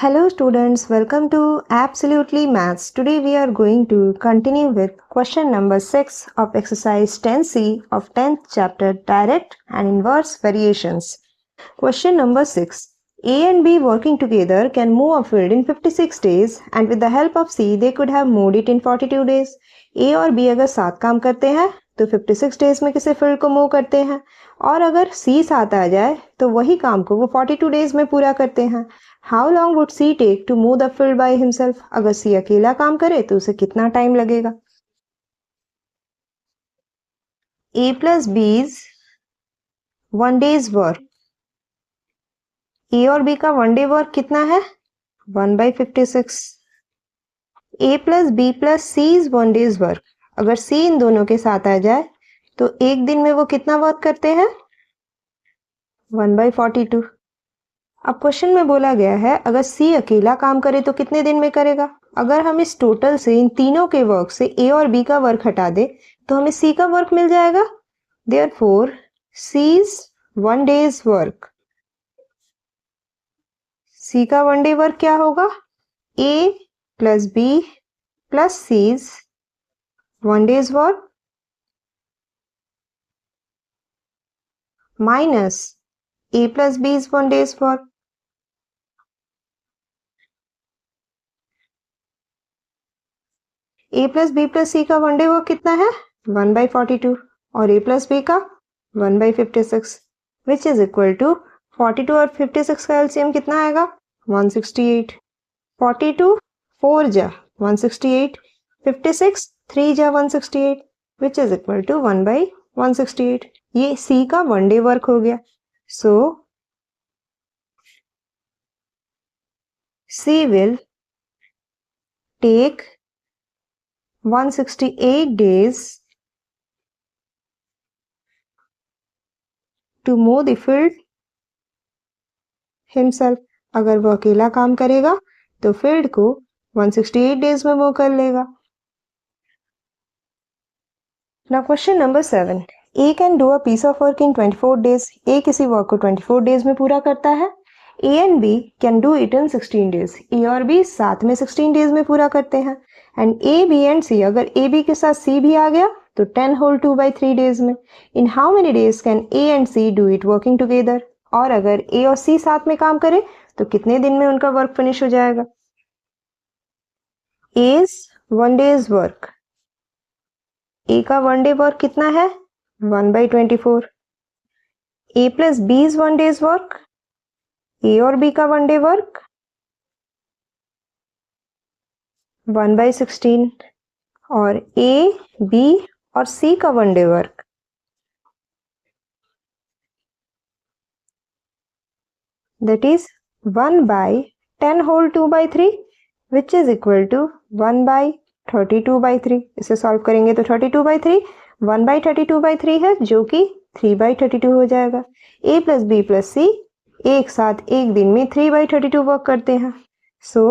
Hello students, welcome to Absolutely Maths. Today we are going to continue with question number 6 of exercise 10C of 10th chapter Direct and Inverse Variations. Question number 6. A and B working together can move a field in 56 days and with the help of C they could have moved it in 42 days. A और B अगर साथ काम करते हैं तो 56 days में किसी field को मूव करते हैं और अगर C साथ आ जाए तो वही काम को वो 42 डेज में पूरा करते हैं. How long would C take to move the field by himself? अगर सी अकेला काम करे तो उसे कितना टाइम लगेगा? A plus B's one day's work. A और बी का वन डे वर्क कितना है? 1/56. A plus B plus C is one day's work. अगर सी इन दोनों के साथ आ जाए तो एक दिन में वो कितना वर्क करते हैं? 1/42. अब क्वेश्चन में बोला गया है अगर सी अकेला काम करे तो कितने दिन में करेगा. अगर हम इस टोटल से इन तीनों के वर्क से ए और बी का वर्क हटा दे तो हमें सी का वर्क मिल जाएगा. Therefore C's one day's work. C का वन डे वर्क क्या होगा? A plus B plus C's one day's work minus A plus B is one day's work. A plus B plus C का one day work कितना है? 1/42 और ए plus B का 1/56 विच is equal to 42 और 56 का LCM कितना आएगा? 168. 42 4 जा 168, 56 3 जा 168 विच इज इक्वल टू 1/168. ये सी का वन डे वर्क हो गया. सो सी will take 168 days to mow the field himself. अगर वो अकेला काम करेगा तो फील्ड को 168 डेज में मूव कर लेगा. Now question number 7. A can do a piece of work in 24 days. A किसी वर्क को 24 डेज में पूरा करता है. A and B can do it in 16 days. A और B साथ में 16 डेज में पूरा करते हैं. एंड ए बी एंड सी अगर ए बी के साथ सी भी आ गया तो 10 होल 2/3 डेज में. In how many days can A and C do it working together? और अगर ए और सी साथ में काम करे तो कितने दिन में उनका वर्क फिनिश हो जाएगा? A's one day's work. A का वन डे वर्क कितना है? 1/24. A plus B is one day's work. A और बी का वन डे वर्क 1/16 और ए बी और सी का one day work that is 1/10 whole 2/3 which is equal to 1/32/3. इसे solve करेंगे तो 32/3 1/32/3 है जो कि 3/32 हो जाएगा. a प्लस बी प्लस सी एक साथ एक दिन में 3/32 वर्क करते हैं. सो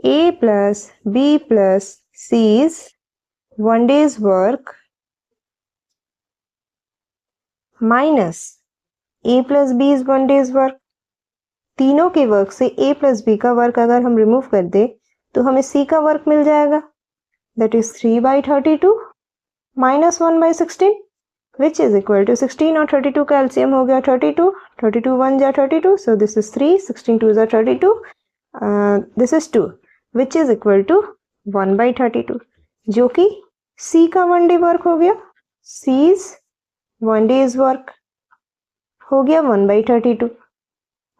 a plus b plus c's one day's work minus a plus b is one day's work. तीनों के वर्क से a plus b का वर्क अगर हम रिमूव कर दे तो हमें c का वर्क मिल जाएगा. that is 3/32 minus 1/16 which is equal to 16 और 32 का एलसीएम हो गया 32. 32 1 जा 32 so this is 3. 16 2 जा 32. this is 2 which is equal to 1/32 जो कि C का वन डे वर्क हो गया. C's वन डेज वर्क हो गया 1/32.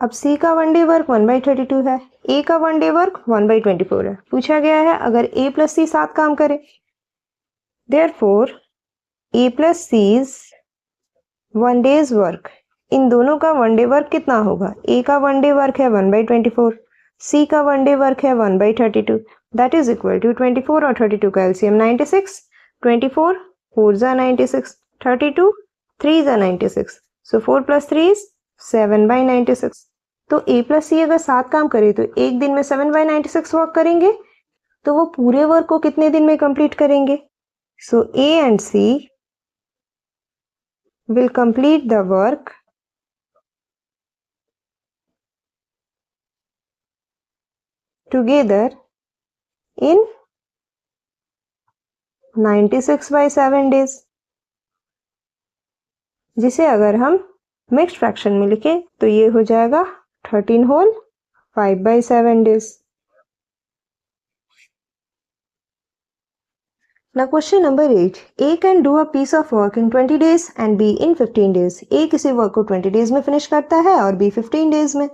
अब C का वन डे वर्क 1/32 है. A का वन डे वर्क 1/24 है. पूछा गया है अगर A प्लस C साथ काम करे. Therefore A plus C's one day's work. इन दोनों का वन डे वर्क कितना होगा? A का वन डे वर्क है 1/24. C का वन डे वर्क है 1/32. दैट इज इक्वल टू 24 और 32 का एलसीएम 96. 24 4 जा 96. 32 3 जा 96. सो 4 प्लस 3 इज 7/96. तो A प्लस C अगर साथ काम करे तो एक दिन में 7/96 वर्क करेंगे तो वो पूरे वर्क को कितने दिन में कंप्लीट करेंगे? सो A and C will complete the work together in 96/7 days, जिसे अगर हम मिक्स्ड फ्रैक्शन में लिखें तो ये हो जाएगा 13 whole 5/7 days. Now question number 8. A can do a piece of work in 20 days and B in 15 days. A किसी वर्क को 20 days में फिनिश करता है और B 15 days में.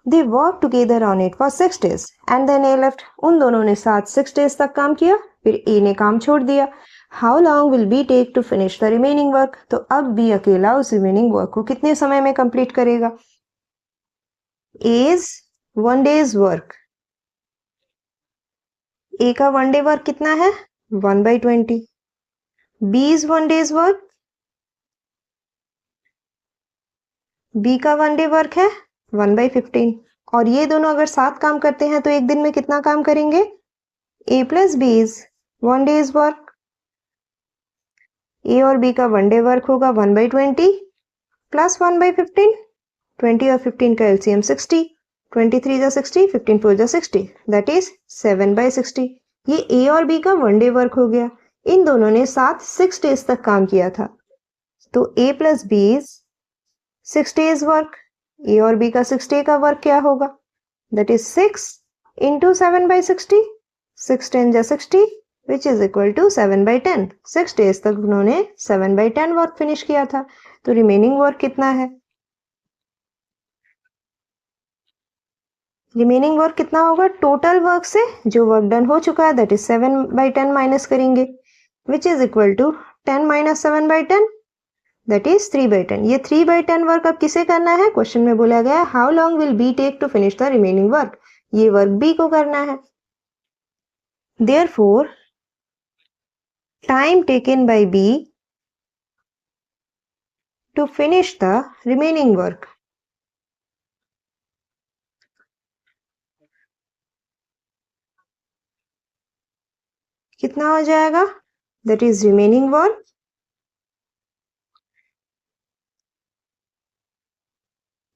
They worked together on it for 6 days and then A left. उन दोनों ने साथ 6 days तक काम किया, फिर A ने काम छोड़ दिया. How long will B take to finish the remaining work? तो अब B अकेला उस remaining work को कितने समय में complete करेगा? A's 1 day's work. A का 1 day work कितना है? 1/20. B's 1 day's work. B का 1 day work है 1/15. और ये दोनों अगर साथ काम करते हैं तो एक दिन में कितना काम करेंगे? A plus B's 1 day's work. A और B का 1 day work होगा 1/20 प्लस 1/15. 20 और 15 का LCM 60. 23 जा 60, 15 4 जा 60. That is 7/60. ये A और B का 1 day वर्क हो गया. इन दोनों ने साथ 6 days तक काम किया था. तो A plus B's 6 days work. A और B का 6 day का वर्क क्या होगा? That is 6 into 7/60. 6 10 जा 60 which is equal to 7/10. 6 days तक उन्होंने 7/10 वर्क फिनिश किया था. तो रिमेनिंग वर्क कितना है? रिमेनिंग वर्क कितना होगा? टोटल वर्क से जो वर्क डन हो चुका है दैट इज 7/10 माइनस करेंगे which is equal to 10 minus 7/10 that is 3/10. ये 3/10 वर्क अब किसे करना है? क्वेश्चन में बोला गया how long will B take to finish the remaining work. ये वर्क बी को करना है. Therefore time taken by B to finish the remaining work कितना हो जाएगा? That is remaining work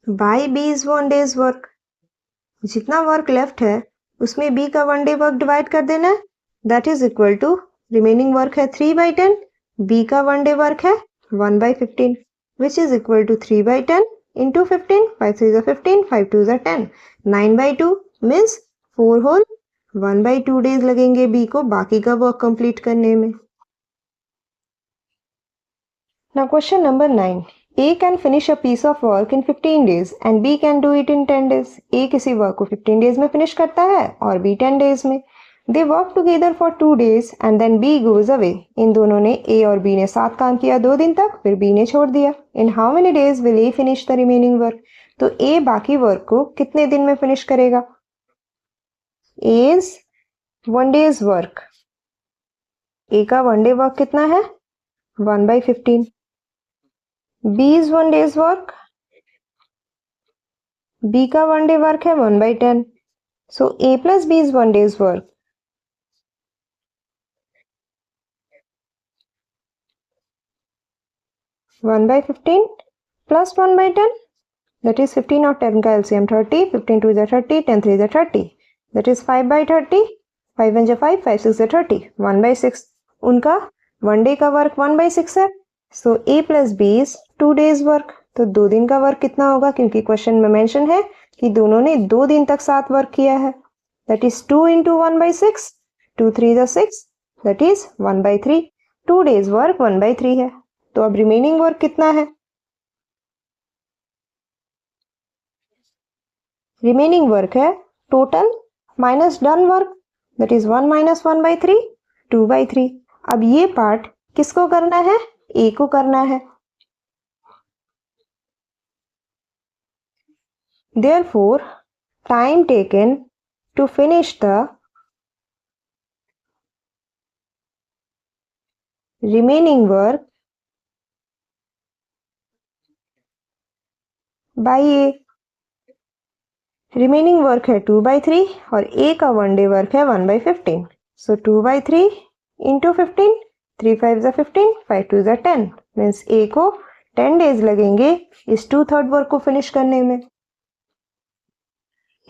by B's 1 days work. जितना वर्क लेफ्ट है उसमें बी का 1 डे वर्क डिवाइड कर देना है. That is equal to remaining work है 3/10. बी का 1 डे वर्क है 1/15 which is equal to 3/10 into 15. 5 3 15, 5 2 10. 9/2 means 4 whole 1/2 days लगेंगे बी को बाकी का वर्क कंप्लीट करने में. Now question number 9. A can finish a piece of work in 15 days and B can do it in 10 days. A किसी work को 15 days में finish करता है और B 10 days में. They work together for 2 days and then B goes away. इन दोनों ने A और B ने साथ काम किया 2 दिन तक, फिर B ने छोड़ दिया. In how many days will A finish the remaining work? तो A बाकी वर्क को कितने दिन में फिनिश करेगा? A's 1 day's work. A का 1 day वर्क कितना है? 1/15. B's 1 day's work. B का 1 day वर्क है 1/10. So A plus B's 1 day's work. One by 15 plus 1/10 that is 15 और 10 का LCM 30. 15 2 is 30, 10 3 is 30. That is 5/30. 5 1 is 5, 5 6 is 30. 1/6. उनका 1 day का work 1/6 है. So A plus B is 2 days work. तो 2 दिन का वर्क कितना होगा? क्योंकि क्वेश्चन में मेंशन है कि दोनों ने 2 दिन तक साथ वर्क किया है. That is 2 into 1/6. 2 3 is 6. That is 1/3. 2 days work 1/3 है. तो अब रिमेनिंग वर्क कितना है? रिमेनिंग वर्क है total minus done work that is 1 minus 1/3 2/3. अब ये पार्ट किसको करना है? ए को करना है. Therefore, time taken to finish the remaining work by A. Remaining work है 2/3 और A का 1 day वर्क है 1/15. So 2/3 into 15. 3 5 is 15, 5 2 is 10. Means A को 10 days लगेंगे इस 2/3 वर्क को फिनिश करने में.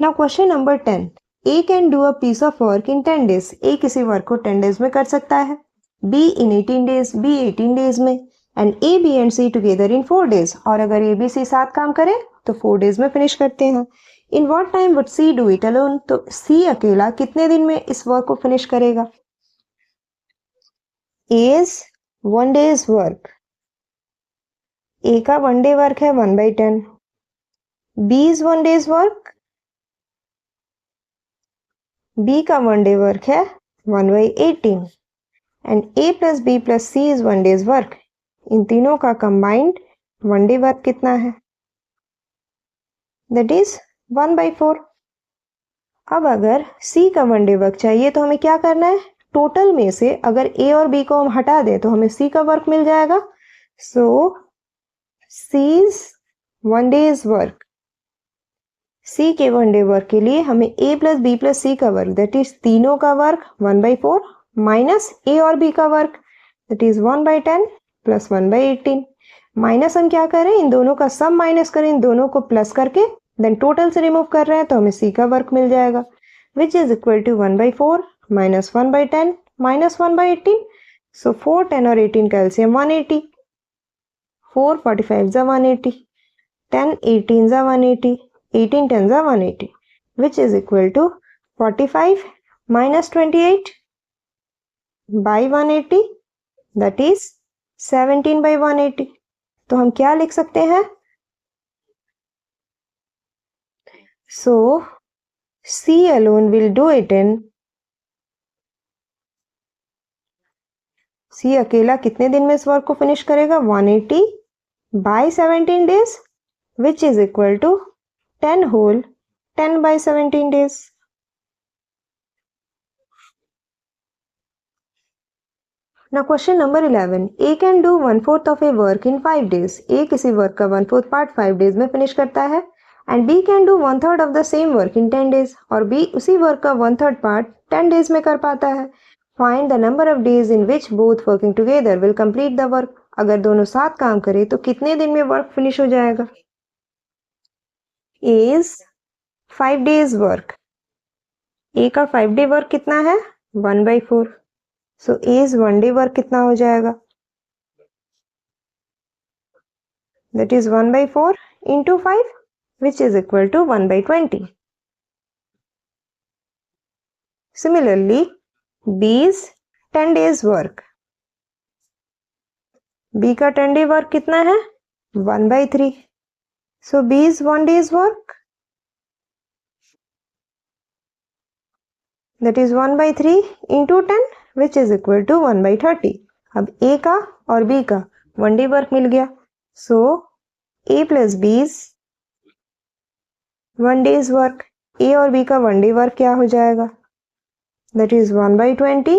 Now question number 10. A can do a piece of work in 10 days. A किसी वर्क को 10 days में कर सकता है. B in 18 days. B 18 days में. And A B and C together in 4 days. और अगर ए बी सी साथ काम करें तो 4 days में फिनिश करते हैं. In what time would see do it alone. तो सी अकेला कितने दिन में इस वर्क को फिनिश करेगा. ए इज 1 day's वर्क. ए का 1 day वर्क है 1/10. B is 1 day's work. B का 1 day वर्क है 1/18. And A plus B plus C is 1 day's work. इन तीनों का कंबाइंड 1 day वर्क कितना है. That is 1/4. अब अगर सी का 1 day वर्क चाहिए तो हमें क्या करना है. टोटल में से अगर ए और बी को हम हटा दें तो हमें सी का वर्क मिल जाएगा. सो सीज 1 day's वर्क. सी के 1 day वर्क के लिए हमें ए प्लस बी प्लस सी का वर्क दैट इज तीनों का वर्क 1/4 माइनस ए और बी का work that is 1/10 plus 1/18. Minus हम क्या करें, इन दोनों का सम माइनस करें, इन दोनों को प्लस करके देन टोटल से रिमूव कर रहे हैं तो हमें सी का वर्क मिल जाएगा which is equal to 1/4 minus 1/10 minus 1/18. So 4, 10 और 18 का एलसीएम 180. 4 45 जा 180. 10 18 जा 180. 18 10 जा 180 which is equal to 45 minus 28 by 180 that is 17/180. तो हम क्या लिख सकते हैं. So C alone will do it in. C अकेला कितने दिन में इस वर्क को फिनिश करेगा. 180 by 17 days which is equal to 10 whole 10 by 17 days. Now question number 11. A can do 1/4 of a work in 5 days. A किसी work का 1/4 part 5 days में फिनिश करता है. And B can do 1/3 of the same work in 10 days. और B उसी work का 1/3 part 10 days में कर पाता है. Find the number of days in which both working together will complete the work. अगर दोनों साथ काम करें तो कितने दिन में वर्क फिनिश हो जाएगा. A is 5 days work. A का 5 day वर्क कितना है 1/4. सो A is 1 day वर्क कितना हो जाएगा. That is 1/4 into 5 which is equal to 1/20. Similarly, B is 10 days work. B का 10 day वर्क कितना है 1/3. So B is 1 day's work. That is 1/3 into 10 which is equal to 1/30. अब A का और B का 1 day वर्क मिल गया. So A plus B is 1 day's work. A और B का 1 day वर्क क्या हो जाएगा. That is 1/20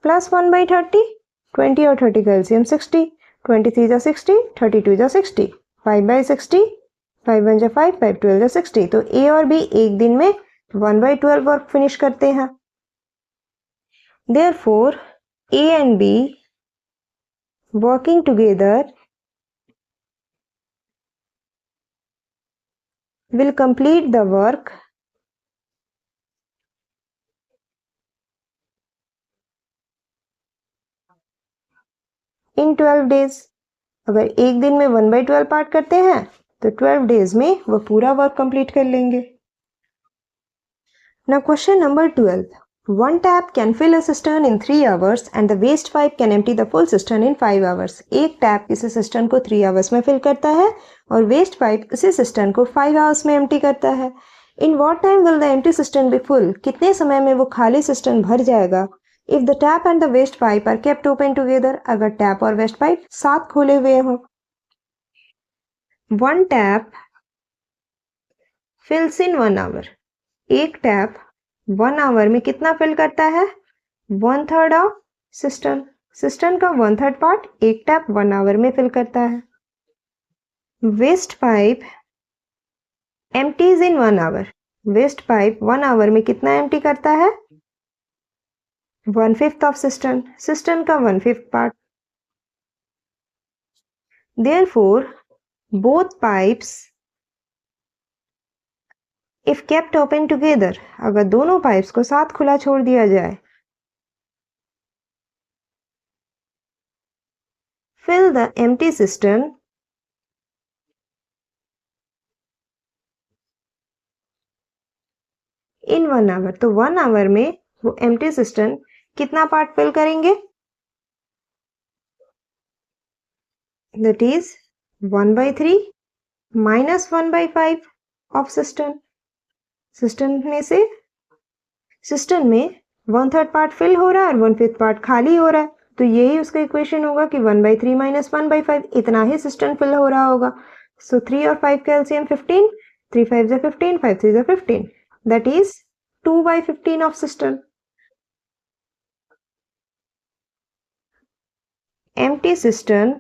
plus 1/30. 20 और 30 का एलसीएम 60. 23 जा 60. 32 जा 60. 5/60. 5 1 जा 5. 5 12 जा 60. तो A और B एक दिन में 1/12 वर्क फिनिश करते हैं. Therefore, A and B working together will complete the work in 12 days. अगर एक दिन में 1/12 पार्ट करते हैं तो 12 days में वो पूरा वर्क कंप्लीट कर लेंगे. Now question number 12. One tap can fill a cistern in 3 hours and the waste pipe can empty the full cistern in 5 hours. एक टैप किसी सिस्टर्न को 3 hours में फिल करता है और वेस्ट पाइप उसी सिस्टर्न को 5 hours में एम्प्टी करता है. In what time will the empty cistern be full? कितने समय में वो खाली सिस्टर्न भर जाएगा. If the tap and the waste pipe are kept open together, अगर टैप और वेस्ट पाइप साथ खोले हुए हों. One tap fills in 1 hour. एक टैप 1 hour में कितना फिल करता है 1/3 ऑफ सिस्टर्न. सिस्टर्न का 1/3 पार्ट एक टैप 1 hour में फिल करता है. वेस्ट पाइप एम्प्टीज इन 1 hour. वेस्ट पाइप 1 hour में कितना एम्प्टी करता है 1/5 ऑफ सिस्टर्न. सिस्टर्न का 1/5 part. Therefore, both pipes if kept open together, अगर दोनों पाइप्स को साथ खुला छोड़ दिया जाए, fill the empty cistern in 1 hour। तो 1 आवर में वो empty cistern कितना पार्ट फिल करेंगे? That is 1/3 minus 1/5 of cistern। Cistern में से सिस्टर्न में 1/3 पार्ट फिल हो रहा है और 1/5 पार्ट खाली हो रहा है, तो यही उसका इक्वेशन होगा कि 1/3 minus 1/5 इतना ही सिस्टर्न फिल हो रहा होगा। सो 3 और 5 का एलसीएम 15, 3 5 जा 15, 5 3 जा 15, that is 2/15 of cistern। empty cistern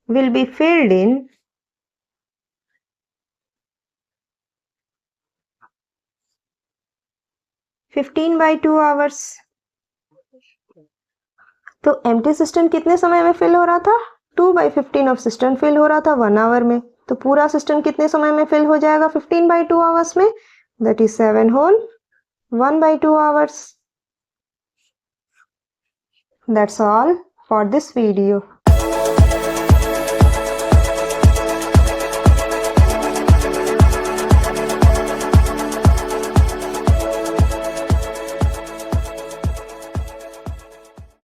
will be filled in 15/2 hours। तो empty cistern कितने समय में फिल हो रहा था? 2/15 ऑफ सिस्टर्न फिल हो रहा था 1 आवर में, तो पूरा सिस्टर्न कितने समय में फिल हो जाएगा 15/2 आवर्स में? That is 7 whole 1/2 hours। That's all for this video.